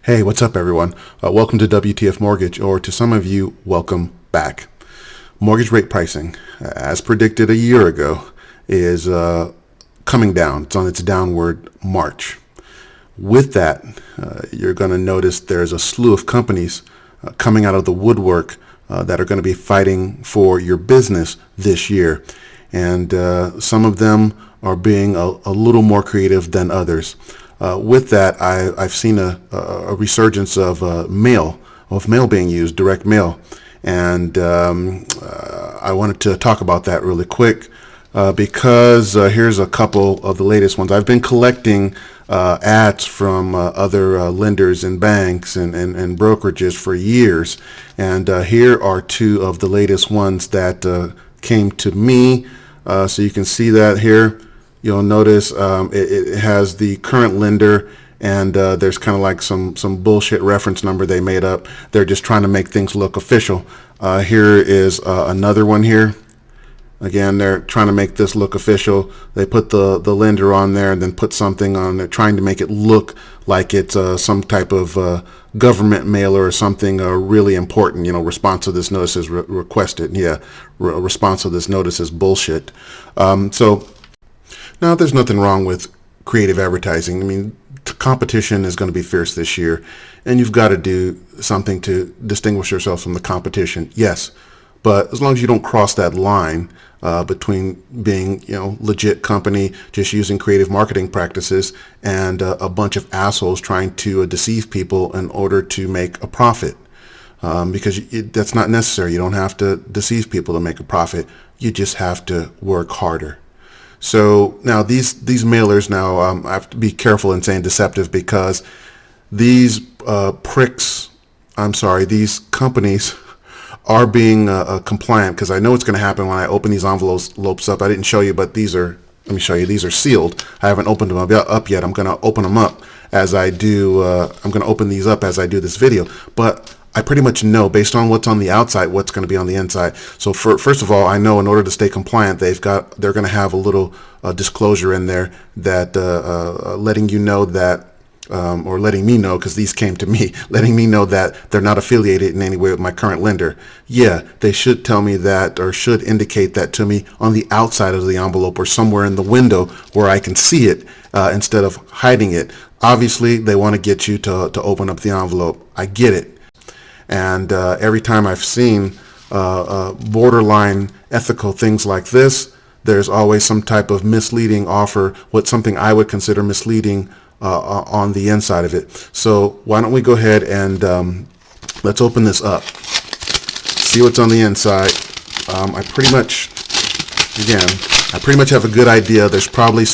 Hey, what's up, everyone? Welcome to WTF Mortgage, or to some of you, welcome back. Mortgage rate pricing, as predicted a year ago, is coming down. It's on its downward march. With that, you're going to notice there's a slew of companies coming out of the woodwork that are going to be fighting for your business this year. And some of them are being a little more creative than others. With that, I've seen a resurgence of mail being used, direct mail. And I wanted to talk about that really quick because here's a couple of the latest ones. I've been collecting ads from other lenders and banks and brokerages for years. And here are two of the latest ones that came to me. So you can see that here. You'll notice it has the current lender, and there's kind of like some bullshit reference number they made up. They're just trying to make things look official. Here is another one here. Again, they're trying to make this look official. They put the lender on there and then put something on there, trying to make it look like it's some type of government mailer or something really important. You know, response to this notice is requested. Yeah, response to this notice is bullshit. So now, there's nothing wrong with creative advertising. I mean, competition is going to be fierce this year, and you've got to do something to distinguish yourself from the competition. Yes, but as long as you don't cross that line between being, legit company just using creative marketing practices and a bunch of assholes trying to deceive people in order to make a profit. Because that's not necessary. You don't have to deceive people to make a profit. You just have to work harder. So now these mailers, now I have to be careful in saying deceptive, because these these companies are being compliant, because I know what's going to happen when I open these envelopes up. I didn't show you, but let me show you. These are sealed. I haven't opened them up yet. I'm going to open them up as I do. I'm going to open these up as I do this video. But I pretty much know, based on what's on the outside, what's going to be on the inside. So first of all, I know in order to stay compliant, they're going to have a little disclosure in there that letting you know that, or letting me know, because these came to me, letting me know that they're not affiliated in any way with my current lender. Yeah, they should tell me that, or should indicate that to me on the outside of the envelope or somewhere in the window where I can see it instead of hiding it. Obviously, they want to get you to open up the envelope. I get it. And every time I've seen borderline ethical things like this, there's always some type of misleading offer, something I would consider misleading on the inside of it. So why don't we go ahead and let's open this up, see what's on the inside. I pretty much have a good idea. There's probably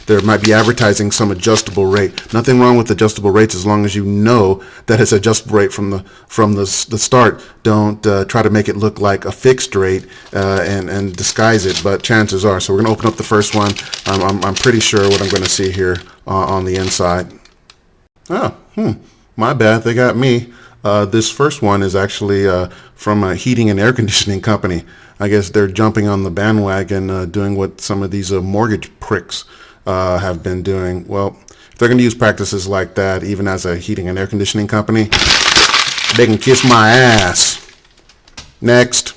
there might be advertising some adjustable rate. Nothing wrong with adjustable rates as long as you know that it's adjustable rate from the start. Don't try to make it look like a fixed rate and disguise it, but chances are. So we're going to open up the first one. I'm pretty sure what I'm going to see here on the inside. My bad. They got me. This first one is actually from a heating and air conditioning company. I guess they're jumping on the bandwagon, doing what some of these mortgage pricks have been doing. Well, if they're going to use practices like that, even as a heating and air conditioning company, they can kiss my ass. Next.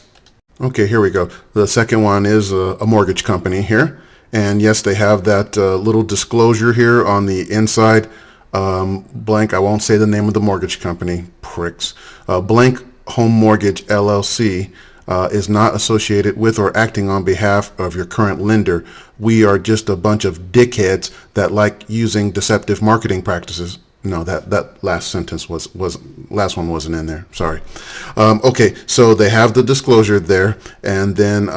Okay, here we go. The second one is a mortgage company here. And yes, they have that little disclosure here on the inside. Blank, I won't say the name of the mortgage company, pricks. Blank Home Mortgage LLC is not associated with or acting on behalf of your current lender. We are just a bunch of dickheads that like using deceptive marketing practices. No, that last sentence last one wasn't in there. Sorry. Okay, so they have the disclosure there, and then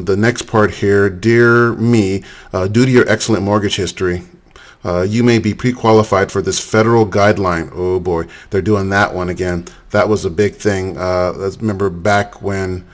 the next part here, dear me, due to your excellent mortgage history, you may be pre-qualified for this federal guideline. Oh boy, they're doing that one again. That was a big thing. Let's remember back when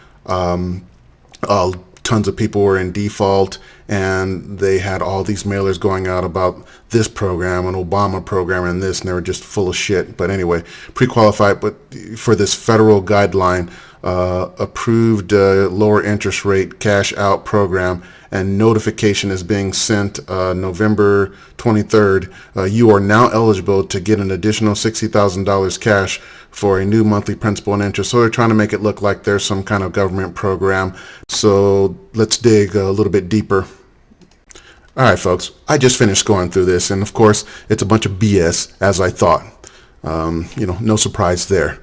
tons of people were in default, and they had all these mailers going out about this program, an Obama program, and this, and they were just full of shit. But anyway, pre-qualified, but for this federal guideline, approved lower interest rate cash out program, and notification is being sent November 23rd. You are now eligible to get an additional $60,000 cash for a new monthly principal and interest. So they're trying to make it look like there's some kind of government program. So let's dig a little bit deeper. All right, folks, I just finished going through this, and of course, it's a bunch of BS, as I thought. No surprise there.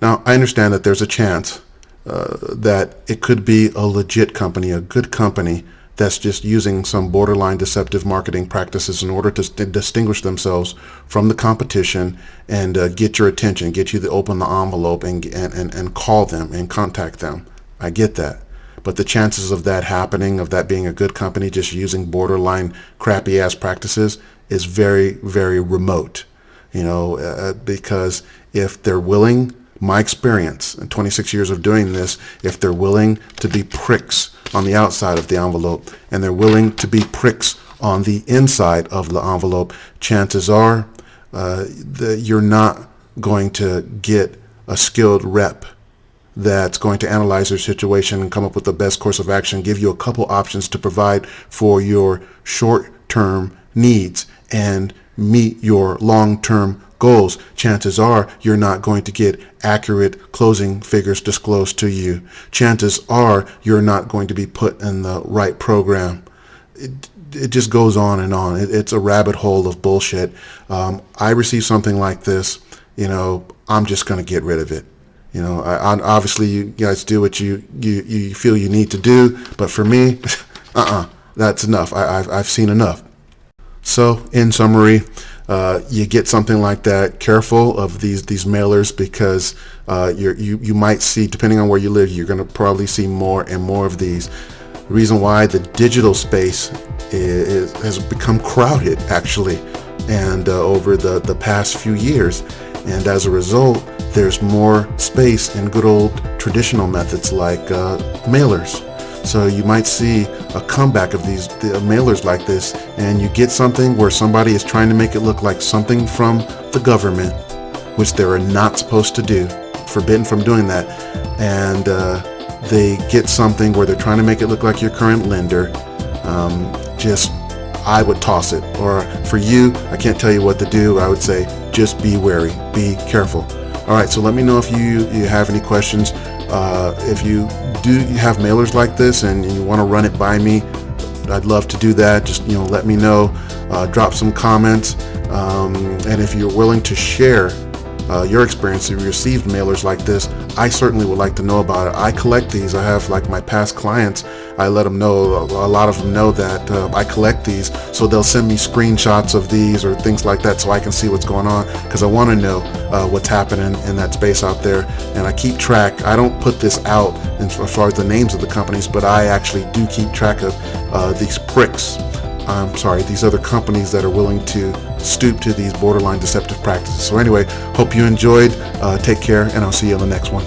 Now, I understand that there's a chance that it could be a legit company, a good company, that's just using some borderline deceptive marketing practices in order to distinguish themselves from the competition and get your attention, get you to open the envelope and call them and contact them. I get that. But the chances of that happening, of that being a good company just using borderline crappy ass practices, is very, very remote. Because if they're willing, my experience in 26 years of doing this, if they're willing to be pricks on the outside of the envelope and they're willing to be pricks on the inside of the envelope, chances are that you're not going to get a skilled rep that's going to analyze your situation and come up with the best course of action, give you a couple options to provide for your short-term needs and meet your long-term goals. Chances are you're not going to get accurate closing figures disclosed to you. Chances are you're not going to be put in the right program. It just goes on and on. It's a rabbit hole of bullshit. I receive something like this, I'm just going to get rid of it. Obviously you guys do what you feel you need to do, but for me, that's enough. I've seen enough. So in summary, you get something like that, careful of these mailers, because you might see, depending on where you live, you're going to probably see more and more of these. The reason why the digital space has become crowded, actually, and over the past few years, and as a result, there's more space in good old traditional methods like mailers. So you might see a comeback of these mailers like this, and you get something where somebody is trying to make it look like something from the government, which they are not supposed to do, forbidden from doing that, and they get something where they're trying to make it look like your current lender. I would toss it. Or for you, I can't tell you what to do. I would say just be wary, be careful. All right, so let me know if you have any questions. If you have mailers like this and you want to run it by me, I'd love to do that. Just let me know. Drop some comments, and if you're willing to share your experience, if you received mailers like this, I certainly would like to know about it. I collect these. I have, like, my past clients, I let them know, a lot of them know that I collect these, so they'll send me screenshots of these or things like that so I can see what's going on, because I want to know what's happening in that space out there. And I keep track. I don't put this out as far as the names of the companies, but I actually do keep track of these pricks. These other companies that are willing to stoop to these borderline deceptive practices. So anyway, hope you enjoyed. Take care, and I'll see you on the next one.